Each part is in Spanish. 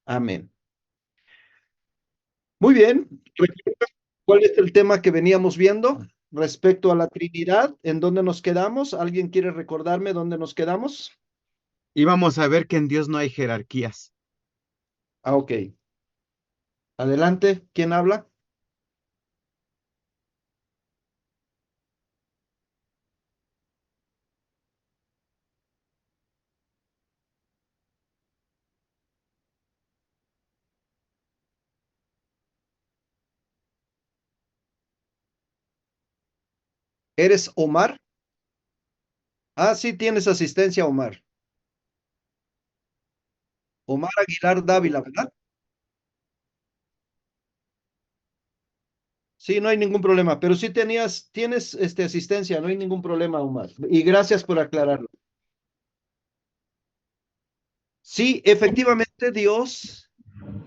Amén. Muy bien. ¿Recuerdas cuál es el tema que veníamos viendo respecto a la Trinidad? ¿En dónde nos quedamos? ¿Alguien quiere recordarme dónde nos quedamos? Íbamos a ver que en Dios no hay jerarquías. Ah, ok. Adelante. ¿Quién habla? ¿Eres Omar? Ah, sí, tienes asistencia, Omar. Omar Aguilar Dávila, ¿verdad? Sí, no hay ningún problema, pero sí tienes asistencia, no hay ningún problema, Omar. Y gracias por aclararlo. Sí, efectivamente, Dios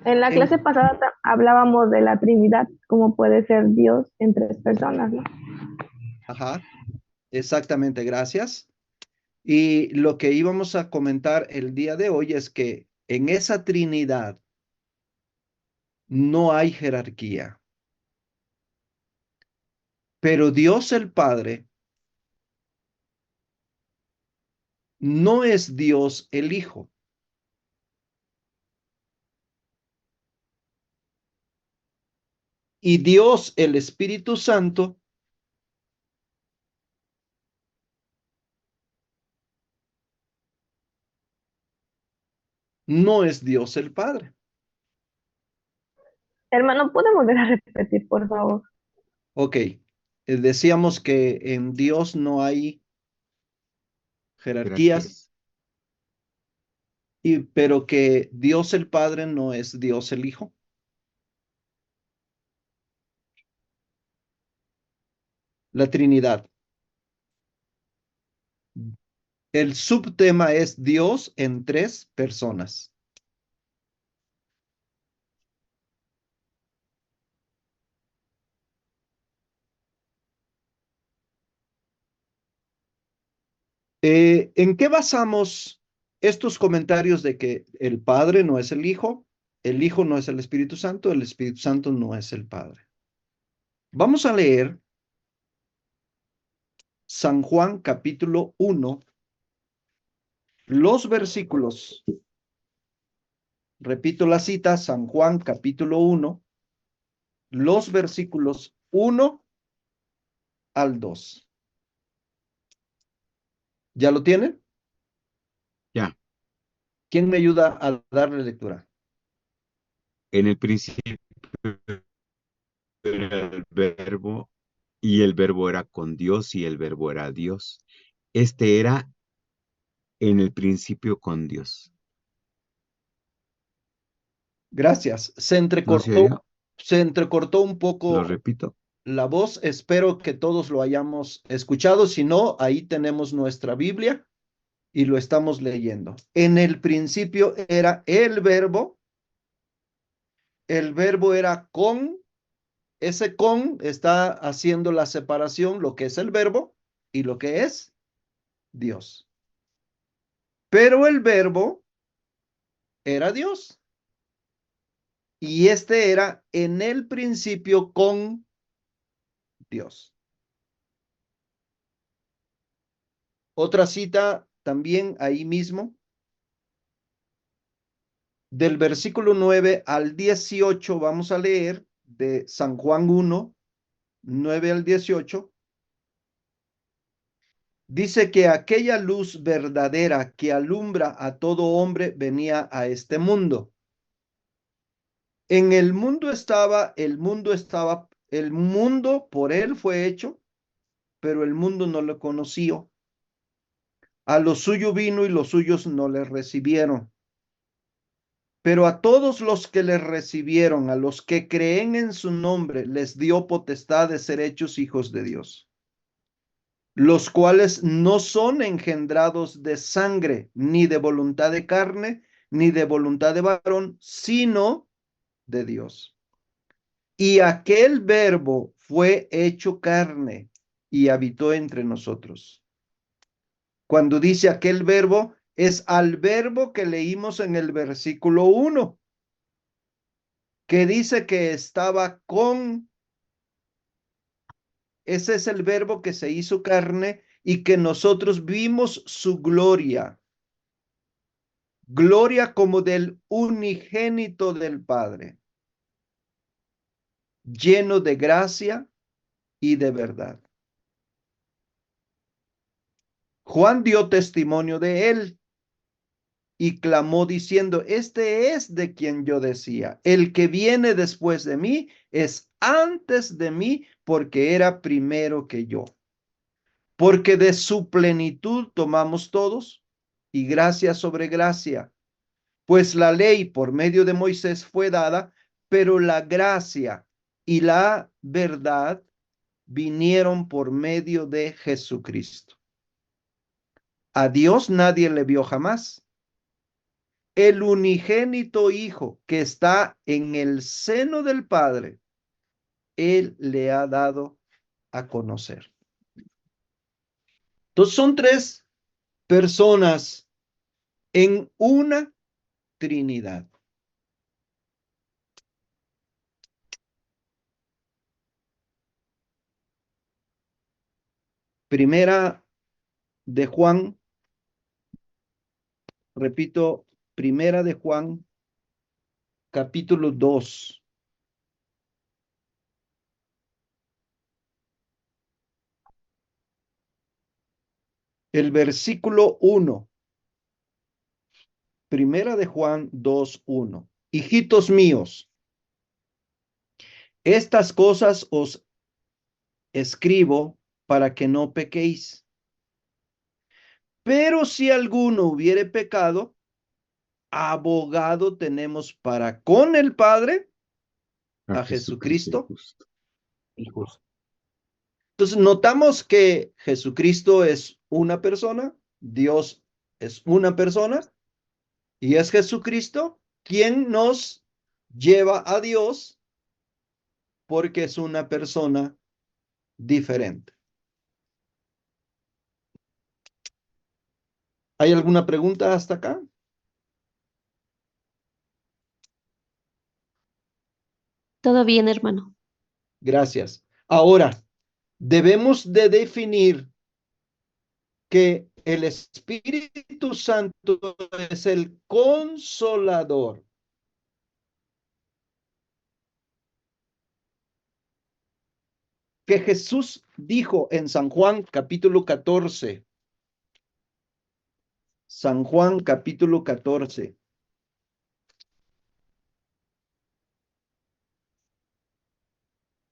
En la en... clase pasada hablábamos de la Trinidad, cómo puede ser Dios en tres personas, ¿no? Ajá, exactamente, gracias. Y lo que íbamos a comentar el día de hoy es que en esa Trinidad no hay jerarquía, pero Dios el Padre no es Dios el Hijo y Dios el Espíritu Santo no es Dios el Padre. Hermano, ¿puede volver a repetir, por favor? Ok, decíamos que en Dios no hay jerarquías, Jerarquías. pero que Dios el Padre no es Dios el Hijo. La Trinidad. El subtema es Dios en tres personas. ¿En qué basamos estos comentarios de que el Padre no es el Hijo no es el Espíritu Santo no es el Padre? Vamos a leer San Juan capítulo 1, los versículos. Repito la cita, San Juan capítulo 1, los versículos 1 al 2. ¿Ya lo tienen? Ya. ¿Quién me ayuda a darle lectura? En el principio era el verbo y el verbo era con Dios y el verbo era Dios. Este era en el principio con Dios. Gracias. ¿No se oyó? Se entrecortó un Lo poco repito. la voz. Espero que todos lo hayamos escuchado. Si no, ahí tenemos nuestra Biblia y lo estamos leyendo. En el principio era el verbo era con, ese con está haciendo la separación, lo que es el verbo y lo que es Dios. Pero el verbo era Dios y este era en el principio con Dios. Otra cita también ahí mismo, del versículo 9 al 18, vamos a leer de San Juan 1, 9 al 18. Dice que aquella luz verdadera que alumbra a todo hombre venía a este mundo. En el mundo por él fue hecho, pero el mundo no lo conoció. A lo suyo vino y los suyos no le recibieron. Pero a todos los que le recibieron, a los que creen en su nombre, les dio potestad de ser hechos hijos de Dios, los cuales no son engendrados de sangre, ni de voluntad de carne, ni de voluntad de varón, sino de Dios. Y aquel verbo fue hecho carne y habitó entre nosotros. Cuando dice aquel verbo, es al verbo que leímos en el versículo 1. que dice que estaba con, ese es el verbo que se hizo carne y que nosotros vimos su gloria, gloria como del unigénito del Padre, lleno de gracia y de verdad. Juan dio testimonio de él y clamó diciendo, este es de quien yo decía, el que viene después de mí es antes de mí porque era primero que yo. Porque de su plenitud tomamos todos y gracia sobre gracia. Pues la ley por medio de Moisés fue dada, pero la gracia y la verdad vinieron por medio de Jesucristo. A Dios nadie le vio jamás. El unigénito Hijo que está en el seno del Padre, Él le ha dado a conocer. Entonces son tres personas en una Trinidad. Primera de Juan, repito, Primera de Juan, capítulo 2. El versículo 1. Primera de Juan 2:1. Hijitos míos, estas cosas os escribo para que no pequéis. Pero si alguno hubiere pecado, abogado tenemos para con el Padre a Jesucristo justo. el justo. Entonces, notamos que Jesucristo es una persona, Dios es una persona, y es Jesucristo quien nos lleva a Dios porque es una persona diferente. ¿Hay alguna pregunta hasta acá? Todo bien, hermano. Gracias. Ahora, debemos de definir que el Espíritu Santo es el consolador. Que Jesús dijo en San Juan capítulo 14. San Juan capítulo 14.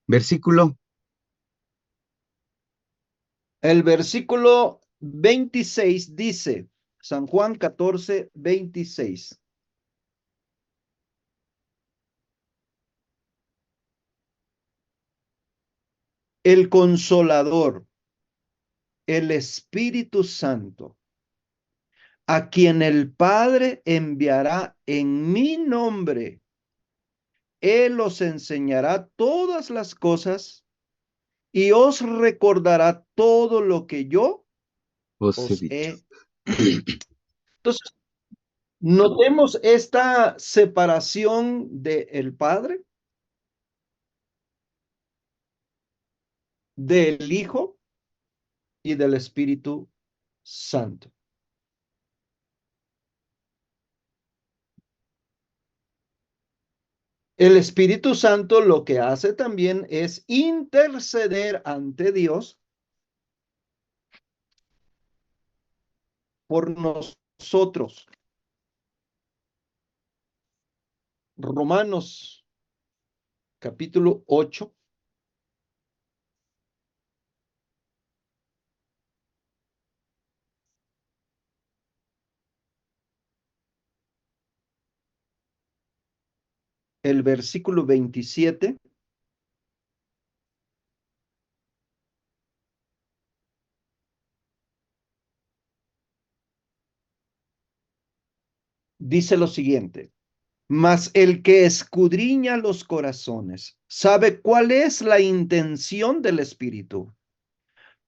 Versículo. El versículo 26 dice, San Juan 14, 26. El consolador, el Espíritu Santo, a quien el Padre enviará en mi nombre, Él os enseñará todas las cosas y os recordará todo lo que yo Os he os dicho. he dicho. Entonces, notemos esta separación del Padre, del Hijo y del Espíritu Santo. El Espíritu Santo lo que hace también es interceder ante Dios por nosotros. Romanos capítulo 8. El versículo 27. Dice lo siguiente. Mas el que escudriña los corazones sabe cuál es la intención del Espíritu,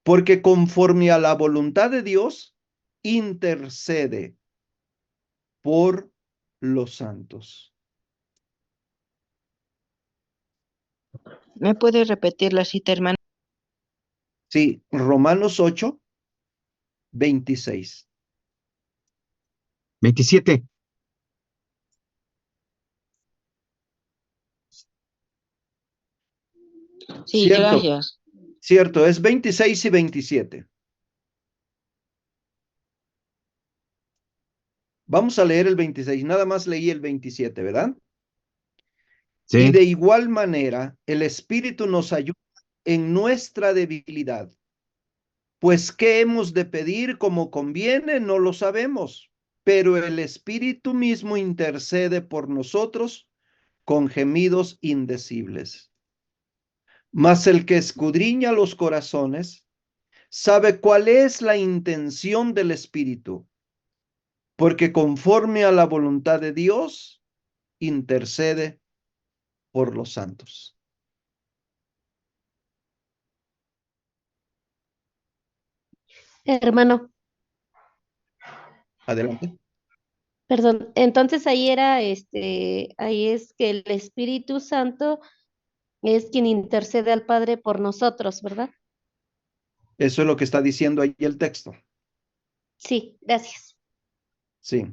porque conforme a la voluntad de Dios, intercede por los santos. ¿Me puede repetir la cita, hermano? Sí, Romanos 8, 26. 27. Sí, Cierto, gracias. cierto, es 26 y 27. Vamos a leer el 26, nada más leí el 27, ¿verdad? Y Sí. de igual manera, el Espíritu nos ayuda en nuestra debilidad. Pues qué hemos de pedir como conviene, no lo sabemos, pero el Espíritu mismo intercede por nosotros con gemidos indecibles. Mas el que escudriña los corazones sabe cuál es la intención del Espíritu, porque conforme a la voluntad de Dios, intercede por los santos. Hermano, Adelante. perdón. Entonces ahí era, ahí es que el Espíritu Santo es quien intercede al Padre por nosotros, ¿verdad? Eso es lo que está diciendo ahí el texto. Sí, gracias. Sí.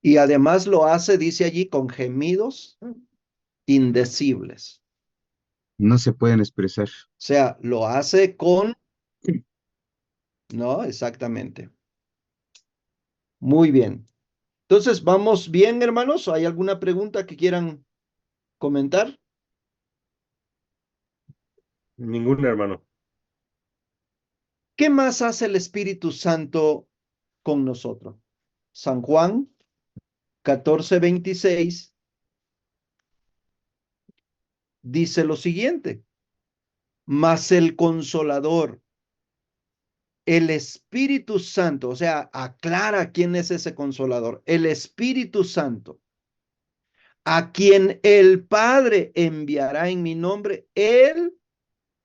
Y además lo hace, dice allí, con gemidos indecibles. No se pueden expresar. O sea, lo hace con, ¿no? Exactamente. Muy bien. Entonces, ¿vamos bien, hermanos? ¿Hay alguna pregunta que quieran comentar? Ningún hermano. ¿Qué más hace el Espíritu Santo con nosotros? San Juan 14:26 dice lo siguiente: mas el Consolador, el Espíritu Santo, o sea, aclara quién es ese Consolador, el Espíritu Santo, a quien el Padre enviará en mi nombre, Él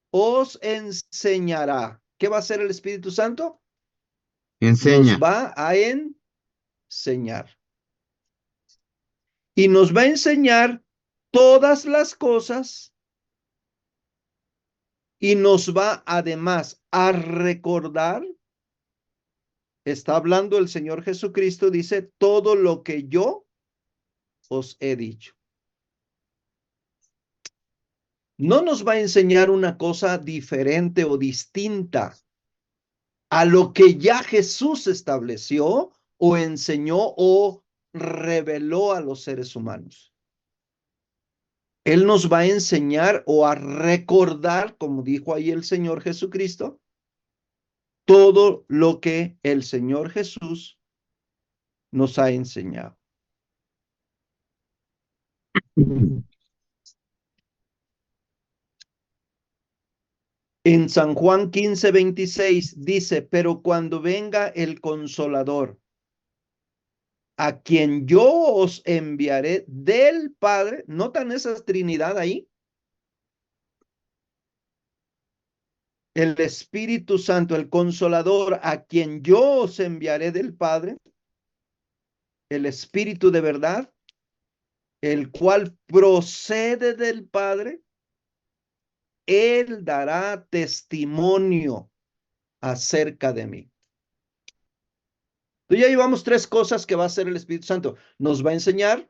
os enseñará. ¿Qué va a hacer el Espíritu Santo? Nos Enseña. va a enseñar. Y nos va a enseñar todas las cosas y nos va además a recordar. Está hablando el Señor Jesucristo, dice, todo lo que yo os he dicho. No nos va a enseñar una cosa diferente o distinta a lo que ya Jesús estableció o enseñó o reveló a los seres humanos. Él nos va a enseñar o a recordar, como dijo ahí el Señor Jesucristo, todo lo que el Señor Jesús nos ha enseñado. En San Juan 15:26 dice, pero cuando venga el Consolador, a quien yo os enviaré del Padre, ¿notan esa Trinidad ahí? El Espíritu Santo, el Consolador, a quien yo os enviaré del Padre, el Espíritu de verdad, el cual procede del Padre, Él dará testimonio acerca de mí. Entonces ya llevamos tres cosas que va a hacer el Espíritu Santo. Nos va a enseñar,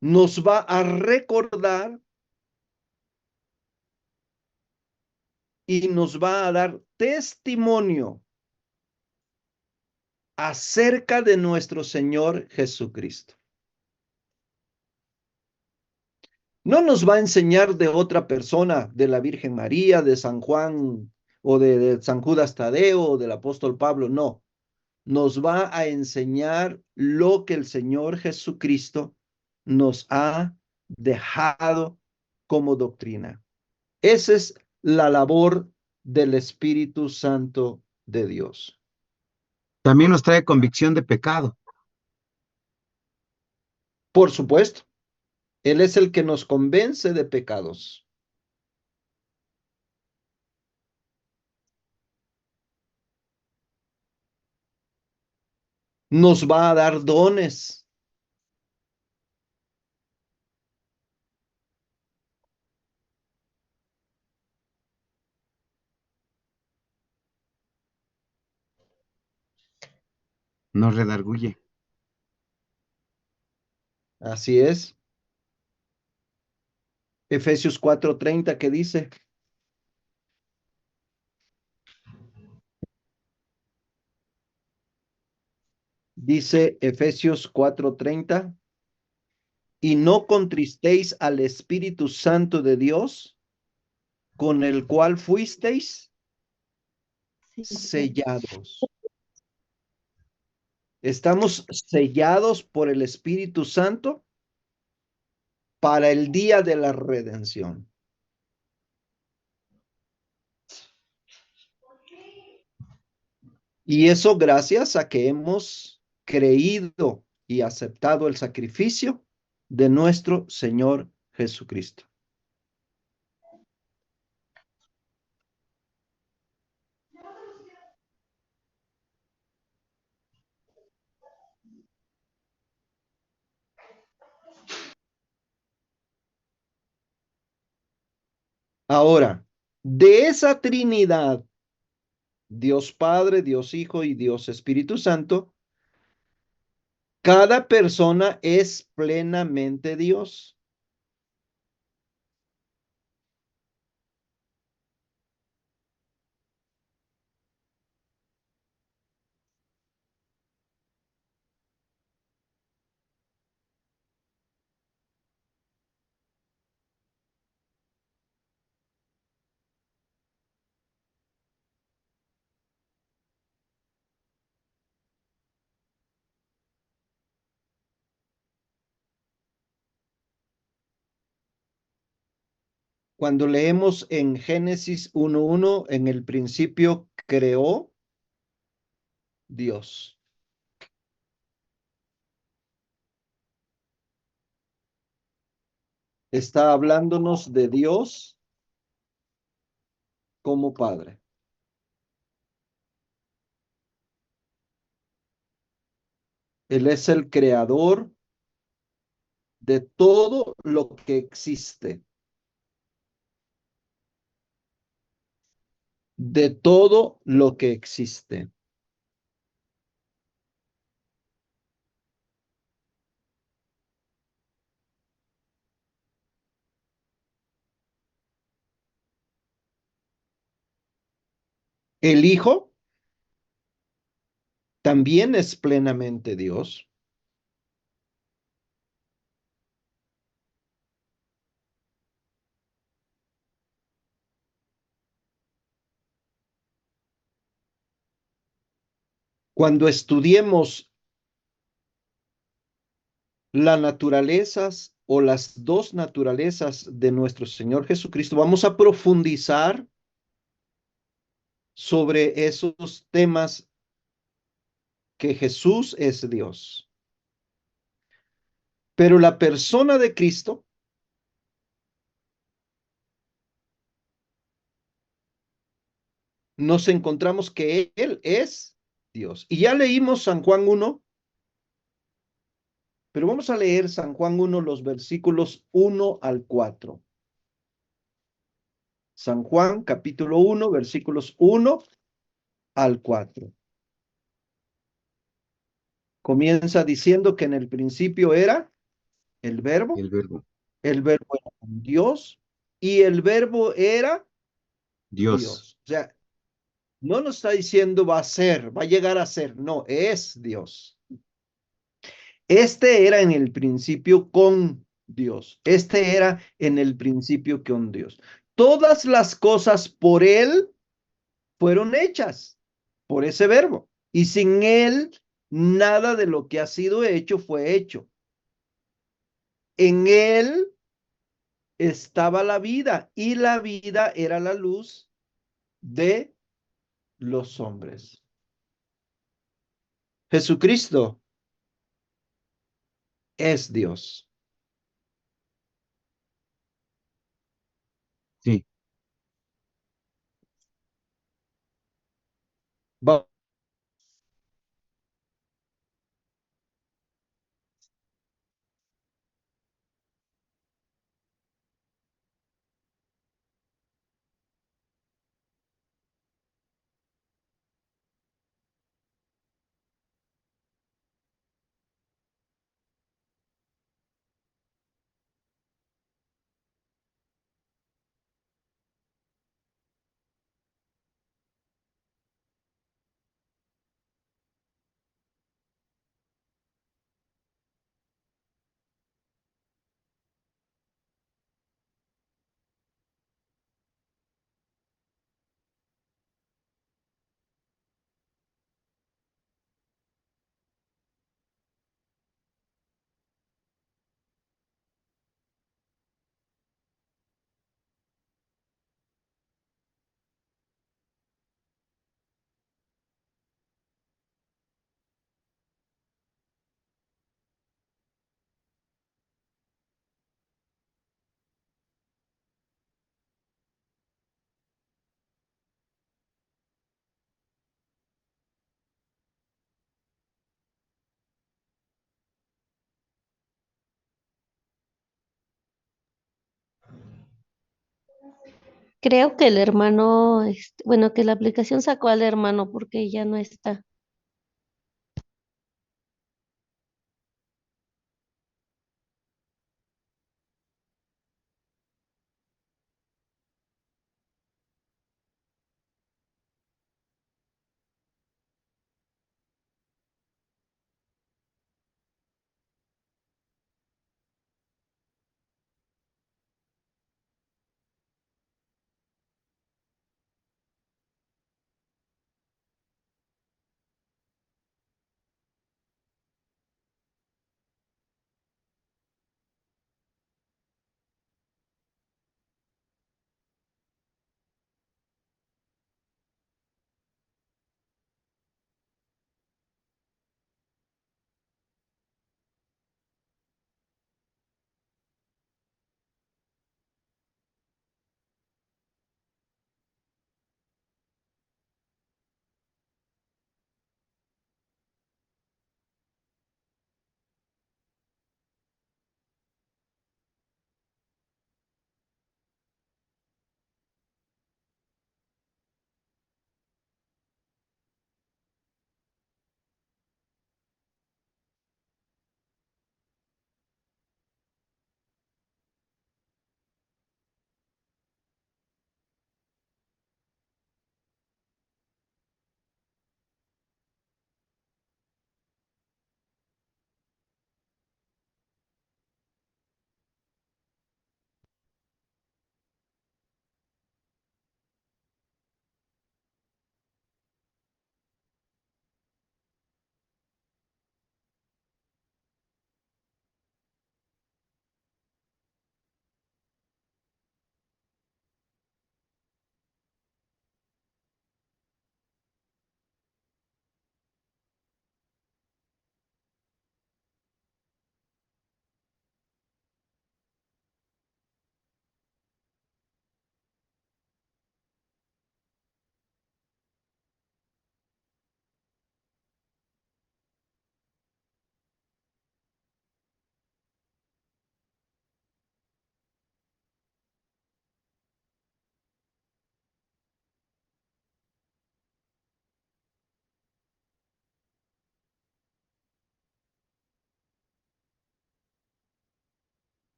nos va a recordar y nos va a dar testimonio acerca de nuestro Señor Jesucristo. No nos va a enseñar de otra persona, de la Virgen María, de San Juan o de San Judas Tadeo o del apóstol Pablo, no. Nos va a enseñar lo que el Señor Jesucristo nos ha dejado como doctrina. Esa es la labor del Espíritu Santo de Dios. También nos trae convicción de pecado. Por supuesto, Él es el que nos convence de pecados. nos va a dar dones. Nos redarguye. Así es. Efesios 4:30, ¿qué dice? Dice Efesios 4:30, y no contristéis al Espíritu Santo de Dios, con el cual fuisteis sellados. Estamos sellados por el Espíritu Santo para el día de la redención. Y eso gracias a que hemos creído y aceptado el sacrificio de nuestro Señor Jesucristo. Ahora, de esa Trinidad, Dios Padre, Dios Hijo y Dios Espíritu Santo, cada persona es plenamente Dios. Cuando leemos en Génesis 1:1, en el principio creó Dios. Está hablándonos de Dios como Padre. Él es el creador de todo lo que existe, de todo lo que existe. El Hijo también es plenamente Dios. Cuando estudiemos las naturalezas o las dos naturalezas de nuestro Señor Jesucristo, vamos a profundizar sobre esos temas que Jesús es Dios. Pero la persona de Cristo nos encontramos que Él es Dios. Y ya leímos San Juan 1, pero vamos a leer San Juan 1, los versículos 1 al 4. San Juan capítulo 1, versículos 1 al 4. Comienza diciendo que en el principio era el verbo El verbo. era con Dios y el verbo era Dios. Dios. O sea, no nos está diciendo va a ser, va a llegar a ser, no, es Dios. Este era en el principio con Dios. Este era en el principio con Dios. Todas las cosas por Él fueron hechas, por ese verbo. Y sin Él, nada de lo que ha sido hecho fue hecho. En Él estaba la vida y la vida era la luz de los hombres. Jesucristo es Dios. Sí. Va- Creo que el hermano, bueno, que la aplicación sacó al hermano porque ya no está.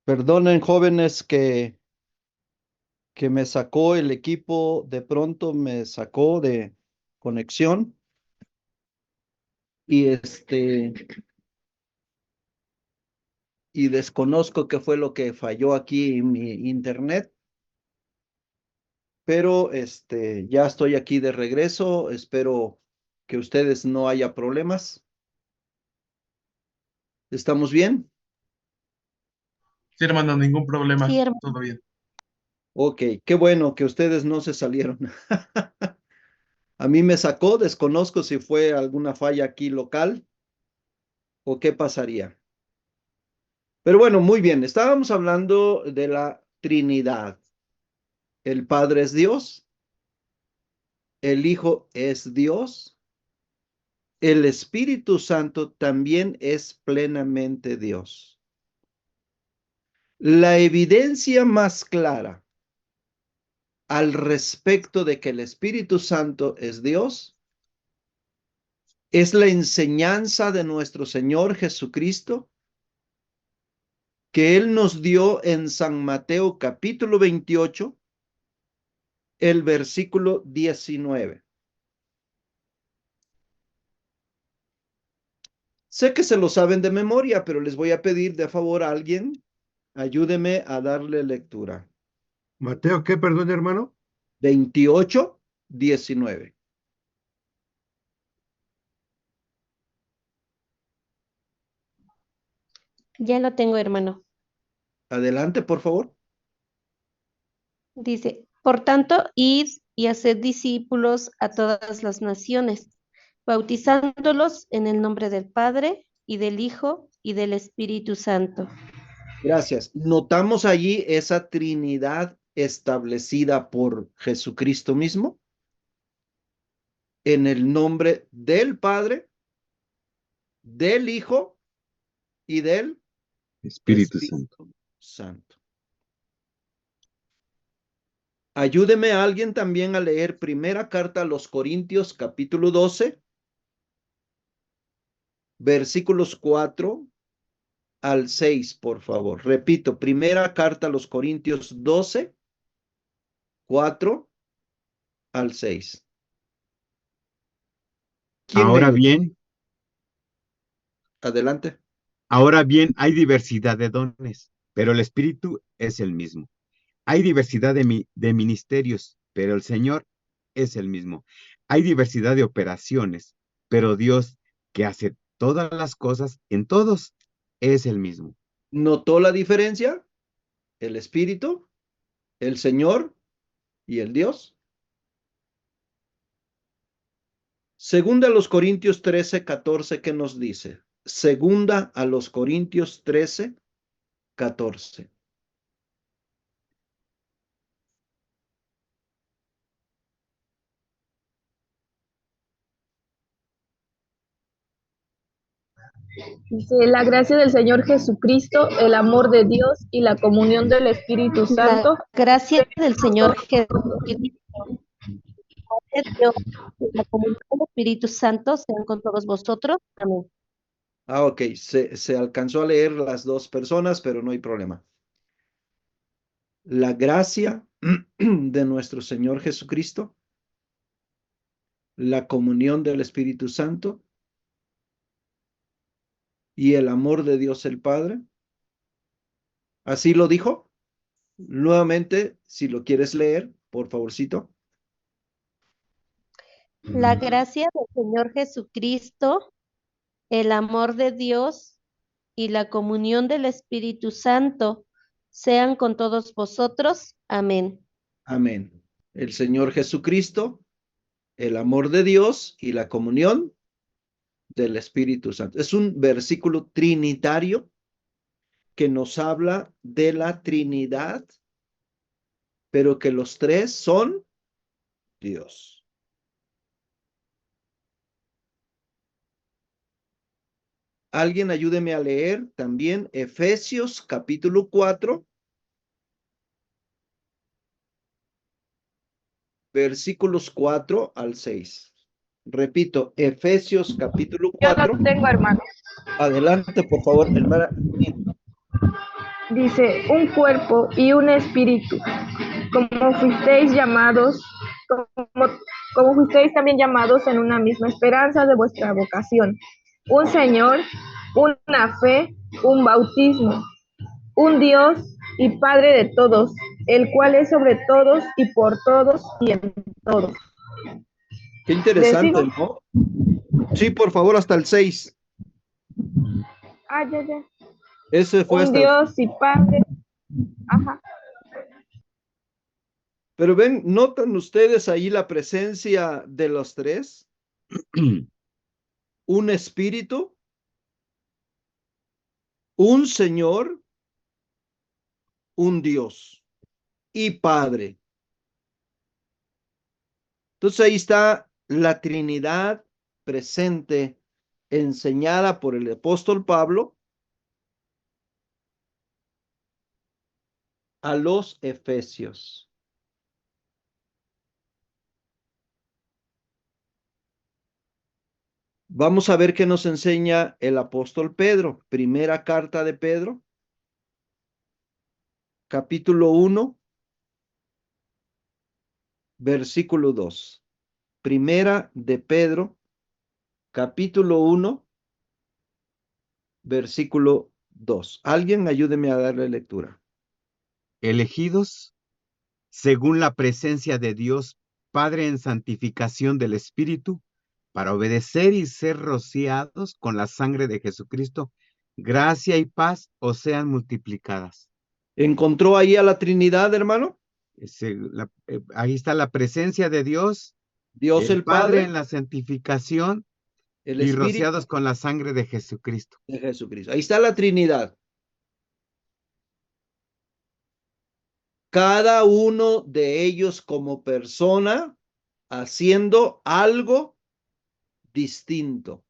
Perdonen, jóvenes, que me sacó el equipo, de pronto me sacó de conexión y y desconozco qué fue lo que falló aquí en mi internet, pero ya estoy aquí de regreso. Espero que ustedes no haya problemas. ¿Estamos bien? Sí, hermano, ningún problema. Sí, hermano. Todo bien. Ok, qué bueno que ustedes no se salieron. A mí me sacó, desconozco si fue alguna falla aquí local o qué pasaría. Pero bueno, muy bien, estábamos hablando de la Trinidad. El Padre es Dios, el Hijo es Dios, el Espíritu Santo también es plenamente Dios. La evidencia más clara al respecto de que el Espíritu Santo es Dios es la enseñanza de nuestro Señor Jesucristo que Él nos dio en San Mateo capítulo 28, el versículo 19. Sé que se lo saben de memoria, pero les voy a pedir de favor a alguien, ayúdeme a darle lectura. Mateo, ¿qué? Perdón, hermano. 28, 19. Ya lo tengo, hermano. Adelante, por favor. Dice, por tanto, id y haced discípulos a todas las naciones, bautizándolos en el nombre del Padre y del Hijo y del Espíritu Santo. Gracias. Notamos allí esa Trinidad establecida por Jesucristo mismo en el nombre del Padre, del Hijo y del Espíritu Santo. Espíritu Santo. Ayúdeme a alguien también a leer primera carta a los Corintios, capítulo 12, versículos 4 al 6, por favor. Repito, primera carta a los Corintios 12, 4 al 6. ¿Quién me Ahora ayuda? bien, Adelante. hay diversidad de dones, pero el Espíritu es el mismo. Hay diversidad de ministerios, pero el Señor es el mismo. Hay diversidad de operaciones, pero Dios, que hace todas las cosas en todos, es el mismo. ¿Notó la diferencia? El Espíritu, el Señor y el Dios. Segunda a los Corintios 13, 14, ¿qué nos dice? Segunda a los Corintios 13, 14. Dice, la gracia del Señor Jesucristo, el amor de Dios y la comunión del Espíritu Santo. La gracia del Señor Jesucristo, de Dios, y la comunión del Espíritu Santo sean con todos vosotros. Amén. Ok, se alcanzó a leer las dos personas, pero no hay problema. La gracia de nuestro Señor Jesucristo, la comunión del Espíritu Santo y el amor de Dios el Padre. ¿Así lo dijo? Nuevamente, si lo quieres leer, por favorcito. La gracia del Señor Jesucristo, el amor de Dios y la comunión del Espíritu Santo sean con todos vosotros. Amén. Amén. El Señor Jesucristo, el amor de Dios y la comunión del Espíritu Santo. Es un versículo trinitario que nos habla de la Trinidad, pero que los tres son Dios. Alguien ayúdeme a leer también Efesios capítulo 4, versículos 4 al 6. Repito, Efesios capítulo Yo lo 4. tengo, hermano. Adelante, por favor, hermana. Dice, un cuerpo y un espíritu, como fuisteis llamados, como fuisteis también llamados en una misma esperanza de vuestra vocación. Un Señor, una fe, un bautismo, un Dios y Padre de todos, el cual es sobre todos y por todos y en todos. Qué interesante, ¿Les ¿no? Sí, por favor, hasta el 6. ya. Ese fue Un hasta el... Dios y Padre. Ajá. Pero ven, ¿notan ustedes ahí la presencia de los tres? Un espíritu, un Señor, un Dios y Padre. Entonces ahí está la Trinidad presente, enseñada por el apóstol Pablo, a los Efesios. Vamos a ver qué nos enseña el apóstol Pedro. Primera carta de Pedro, capítulo 1, versículo 2. Primera de Pedro, capítulo 1, versículo 2. Alguien ayúdeme a darle lectura. Elegidos según la presencia de Dios Padre en santificación del Espíritu, para obedecer y ser rociados con la sangre de Jesucristo, gracia y paz os sean multiplicadas. ¿Encontró ahí a la Trinidad, hermano? Ahí está la presencia de Dios, Dios el el Padre Padre, en la santificación el y Espíritu rociados con la sangre de Jesucristo. de Jesucristo. Ahí está la Trinidad. Cada uno de ellos como persona haciendo algo distinto.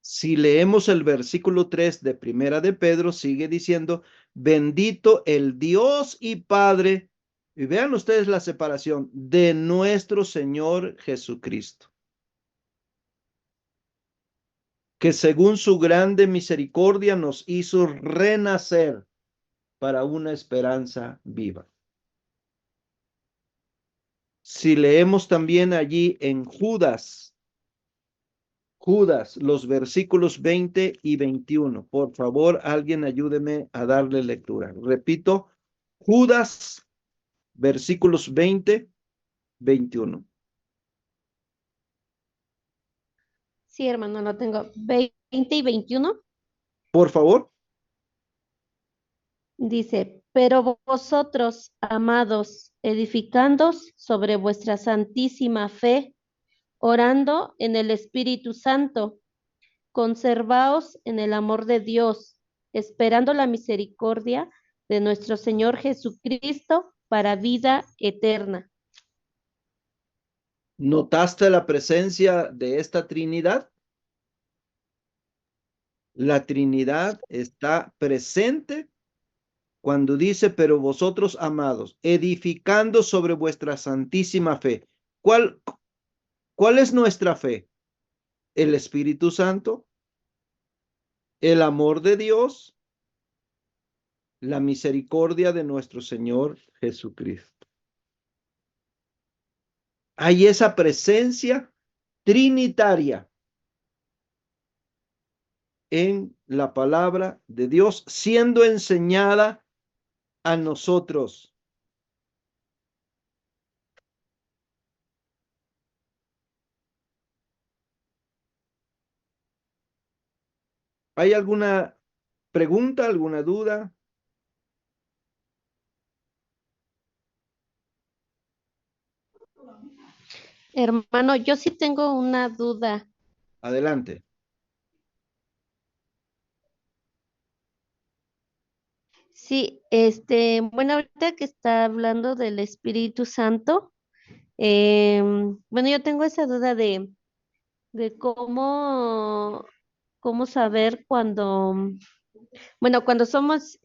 Si leemos el versículo 3 de Primera de Pedro, sigue diciendo, bendito el Dios y Padre, y vean ustedes la separación, de nuestro Señor Jesucristo, que según su grande misericordia nos hizo renacer para una esperanza viva. Si leemos también allí en Judas, los versículos 20 y 21. Por favor, alguien ayúdeme a darle lectura. Repito, Judas, versículos 20, 21. Sí, hermano, lo tengo. 20 y 21. Por favor. Dice, pero vosotros, amados, edificándoos sobre vuestra santísima fe, orando en el Espíritu Santo, conservaos en el amor de Dios, esperando la misericordia de nuestro Señor Jesucristo para vida eterna. ¿Notaste la presencia de esta Trinidad? La Trinidad está presente cuando dice, pero vosotros, amados, edificando sobre vuestra santísima fe. ¿Cuál es nuestra fe? El Espíritu Santo, el amor de Dios, la misericordia de nuestro Señor Jesucristo. Hay esa presencia trinitaria en la palabra de Dios siendo enseñada a nosotros. ¿Hay alguna pregunta, alguna duda? Hermano, yo sí tengo una duda. Adelante. Sí, bueno, ahorita que está hablando del Espíritu Santo, bueno, yo tengo esa duda de cómo saber cuando, bueno, cuando somos,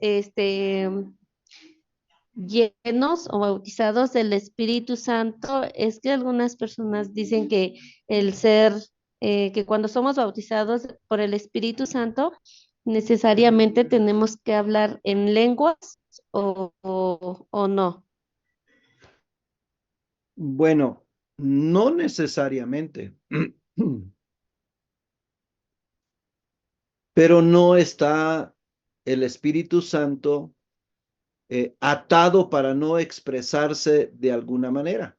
llenos o bautizados del Espíritu Santo, es que algunas personas dicen que el ser, que cuando somos bautizados por el Espíritu Santo, necesariamente tenemos que hablar en lenguas o no. Bueno, no necesariamente, pero no está el Espíritu Santo atado para no expresarse de alguna manera.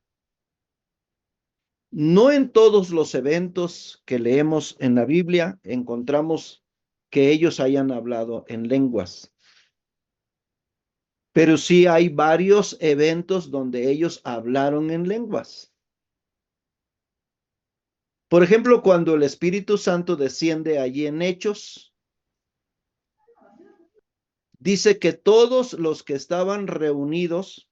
No en todos los eventos que leemos en la Biblia encontramos que ellos hayan hablado en lenguas, pero sí hay varios eventos donde ellos hablaron en lenguas. Por ejemplo, cuando el Espíritu Santo desciende allí en Hechos, dice que todos los que estaban reunidos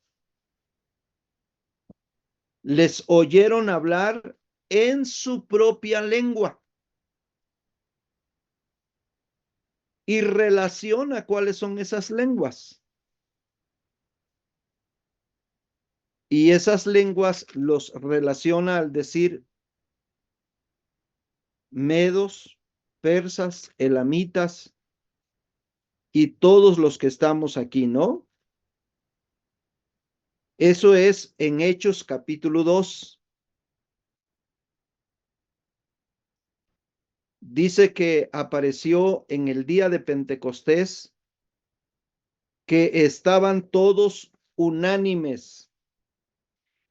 les oyeron hablar en su propia lengua. Y relaciona cuáles son esas lenguas. Y esas lenguas los relaciona al decir medos, persas, elamitas y todos los que estamos aquí, ¿no? Eso es en Hechos capítulo 2. Dice que apareció en el día de Pentecostés, que estaban todos unánimes.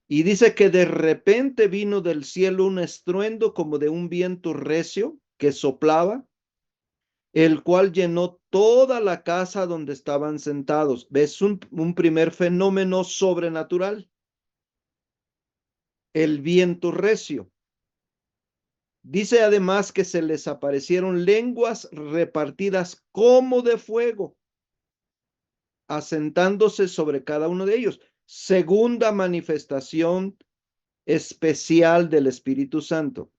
Y dice que de repente vino del cielo un estruendo como de un viento recio que soplaba, el cual llenó toda la casa donde estaban sentados. ¿Ves un primer fenómeno sobrenatural? El viento recio. Dice además que se les aparecieron lenguas repartidas como de fuego, asentándose sobre cada uno de ellos. Segunda manifestación especial del Espíritu Santo.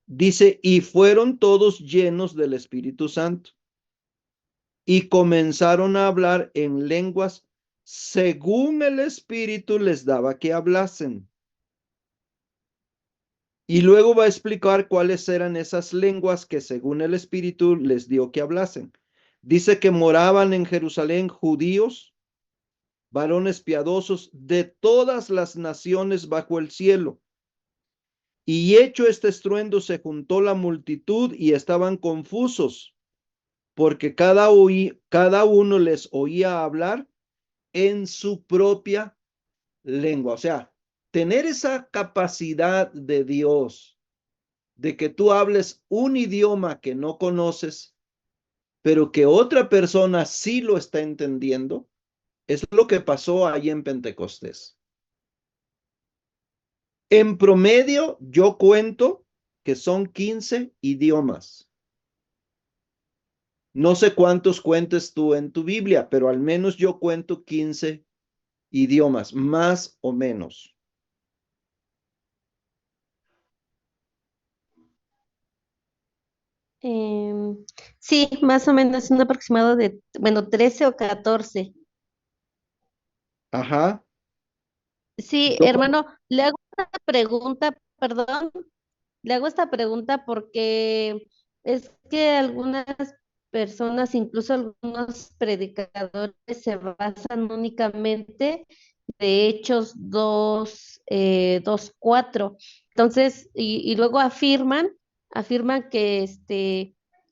Dice, y fueron todos llenos del Espíritu Santo y comenzaron a hablar en lenguas según el Espíritu les daba que hablasen. Y luego va a explicar cuáles eran esas lenguas que según el Espíritu les dio que hablasen. Dice que moraban en Jerusalén judíos, varones piadosos de todas las naciones bajo el cielo. Y hecho este estruendo se juntó la multitud y estaban confusos, porque cada uno les oía hablar en su propia lengua. O sea, tener esa capacidad de Dios, de que tú hables un idioma que no conoces, pero que otra persona sí lo está entendiendo, es lo que pasó ahí en Pentecostés. En promedio, yo cuento que son 15 idiomas. No sé cuántos cuentes tú en tu Biblia, pero al menos yo cuento 15 idiomas, más o menos. Sí, más o menos un aproximado de, bueno, 13 o 14. Ajá. Sí, Yo, hermano, le hago esta pregunta, perdón, le hago esta pregunta porque es que algunas personas, incluso algunos predicadores, se basan únicamente de Hechos 2:4. Entonces, y luego afirman que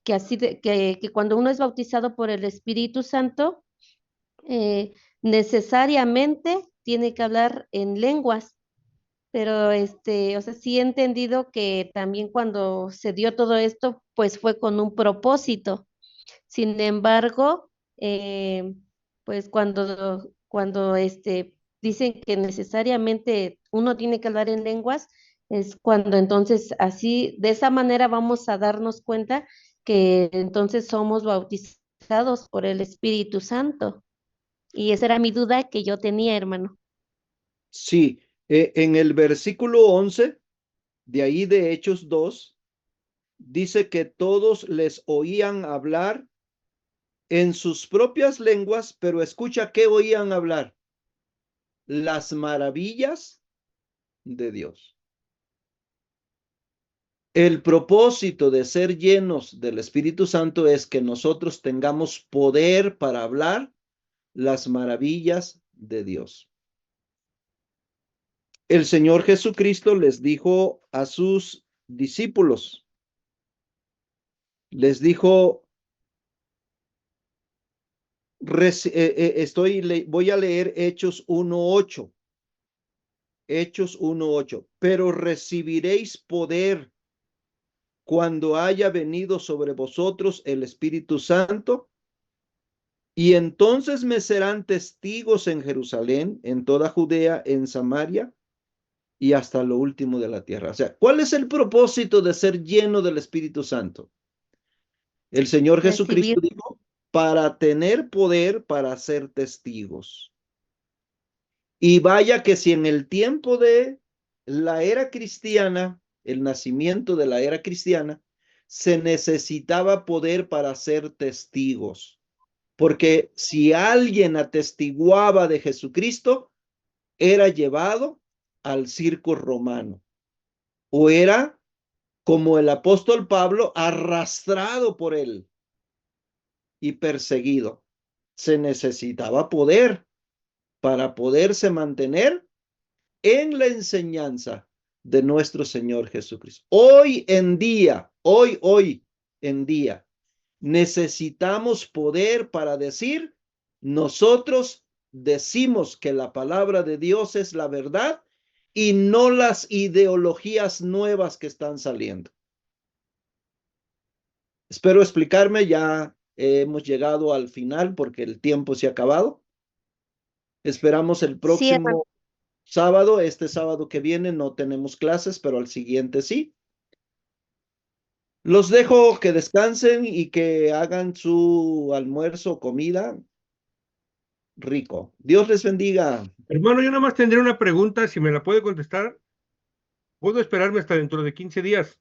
que así que cuando uno es bautizado por el Espíritu Santo, necesariamente tiene que hablar en lenguas. Pero o sea, sí he entendido que también cuando se dio todo esto, pues fue con un propósito. Sin embargo, pues cuando dicen que necesariamente uno tiene que hablar en lenguas, es cuando entonces así, de esa manera vamos a darnos cuenta que entonces somos bautizados por el Espíritu Santo. Y esa era mi duda que yo tenía, hermano. sí, en el versículo 11, de ahí de Hechos 2, dice que todos les oían hablar en sus propias lenguas, pero escucha qué oían hablar. Las maravillas de Dios. El propósito de ser llenos del Espíritu Santo es que nosotros tengamos poder para hablar las maravillas de Dios. El Señor Jesucristo les dijo a sus discípulos, les dijo, voy a leer Hechos 1:8. Hechos 1:8. Pero recibiréis poder cuando haya venido sobre vosotros el Espíritu Santo, y entonces me serán testigos en Jerusalén, en toda Judea, en Samaria y hasta lo último de la tierra. O sea, ¿cuál es el propósito de ser lleno del Espíritu Santo? El Señor Recibir. Jesucristo dijo, para tener poder para ser testigos. Y vaya que si en el tiempo de la era cristiana, el nacimiento de la era cristiana, se necesitaba poder para ser testigos. Porque si alguien atestiguaba de Jesucristo, era llevado al circo romano. O era, como el apóstol Pablo, arrastrado por él y perseguido. Se necesitaba poder para poderse mantener en la enseñanza de nuestro Señor Jesucristo. Hoy en día, hoy en día, necesitamos poder para decir, nosotros decimos que la palabra de Dios es la verdad y no las ideologías nuevas que están saliendo. Espero explicarme, ya hemos llegado al final porque el tiempo se ha acabado. Esperamos el Sí, hermano. próximo sábado, este sábado que viene no tenemos clases, pero al siguiente sí. Los dejo que descansen y que hagan su almuerzo o comida rico. Dios les bendiga. Hermano, yo nada más tendré una pregunta, si me la puede contestar. ¿Puedo esperarme hasta dentro de 15 días?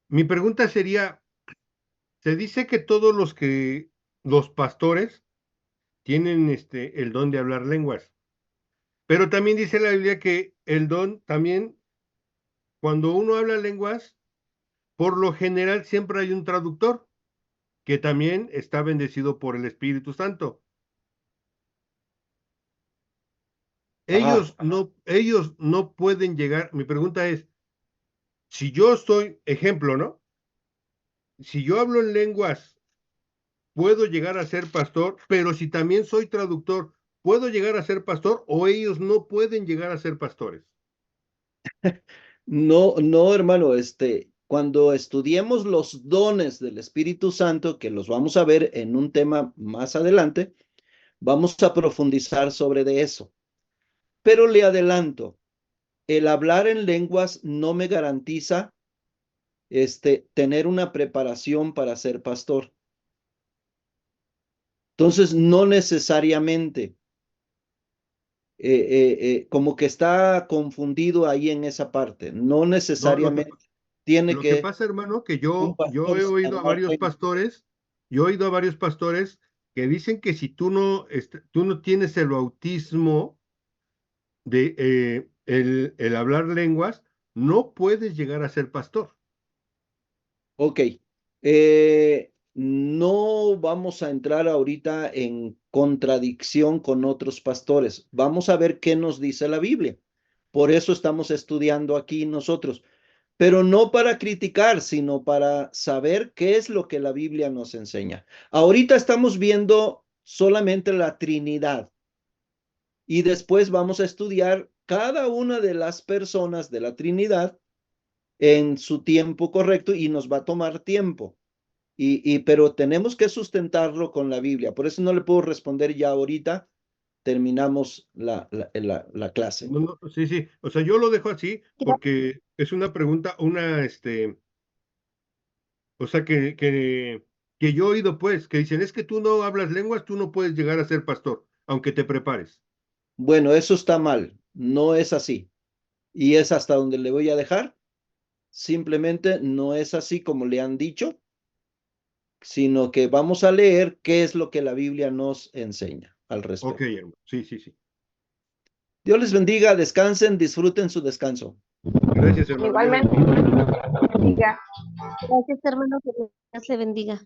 Mi pregunta sería, se dice que todos los pastores tienen el don de hablar lenguas, pero también dice la Biblia que el don también, cuando uno habla lenguas, por lo general siempre hay un traductor que también está bendecido por el Espíritu Santo. Ellos no pueden llegar. Mi pregunta es, si yo soy ejemplo, ¿no? Si yo hablo en lenguas, puedo llegar a ser pastor, pero si también soy traductor, ¿puedo llegar a ser pastor o ellos no pueden llegar a ser pastores? No, hermano, cuando estudiemos los dones del Espíritu Santo, que los vamos a ver en un tema más adelante, vamos a profundizar sobre de eso. Pero le adelanto, el hablar en lenguas no me garantiza tener una preparación para ser pastor. Entonces, no necesariamente, como que está confundido ahí en esa parte. No necesariamente tiene Lo que que pasa, hermano, que un yo pastor he oído a hablar varios lenguas. pastores, que dicen que si tú no tienes el bautismo de el hablar lenguas, no puedes llegar a ser pastor. Ok, no vamos a entrar ahorita en contradicción con otros pastores. Vamos a ver qué nos dice la Biblia. Por eso estamos estudiando aquí nosotros, pero no para criticar, sino para saber qué es lo que la Biblia nos enseña. Ahorita estamos viendo solamente la Trinidad y después vamos a estudiar cada una de las personas de la Trinidad en su tiempo correcto y nos va a tomar tiempo. Pero tenemos que sustentarlo con la Biblia. Por eso no le puedo responder ya ahorita. Terminamos la clase. No, sí. O sea, yo lo dejo así porque es una pregunta, o sea, que yo he oído, pues, que dicen, es que tú no hablas lenguas, tú no puedes llegar a ser pastor, aunque te prepares. Bueno, eso está mal. No es así. Y es hasta donde le voy a dejar. Simplemente no es así como le han dicho, sino que vamos a leer qué es lo que la Biblia nos enseña al respecto. Ok, hermano. Sí. Dios les bendiga, descansen, disfruten su descanso. Gracias, hermano. Igualmente. Diga. Gracias, hermano. Que Dios le bendiga.